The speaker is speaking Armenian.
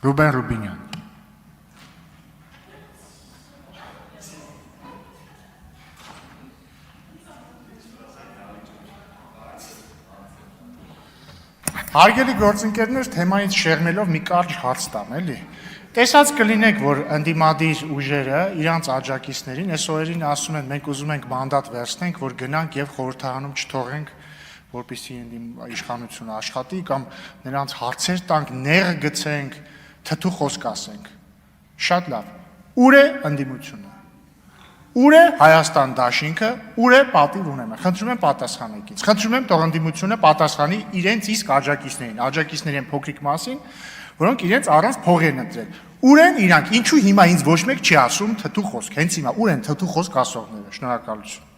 Ռուբեն Ռուբինյան։ Հարգելի գործընկերներ, թեմայից շեղմելով մի կարճ հարց տամ, էլի։ Տեսած կլինեք, որ ընդդիմադիր ուժերը իրանց աջակիցներին այս օրերին ասում են, մենք ուզում ենք մանդատ վերցնենք, որ գնանք եւ խորհրդարանում չթողենք, որպեսզի իշխանությունը աշխատի կամ նրանց հարցեր տանք, նեղ գցենք, թթու խոսք ասենք։ Շատ լավ։ Ուր է ընդդիմությունը։ Ուր է Հայաստան դաշինքը, ուր է պատիվ ունենա։ Խնդրում եմ պատասխանեք ինձ։ Խնդրում եմ թող ընդդիմությունը պատասխանի իրենց իսկ աջակիցների են փոքրիկ մասին, որոնք իրենց առանց փող են ընտրել։ Ուր են իրանք, ինչու հիմա ինձ ոչ մեկ չի ասում թթու խոսք, հենց հիմա ուր են թթու խոսք ասողները։ Շնորհակալություն։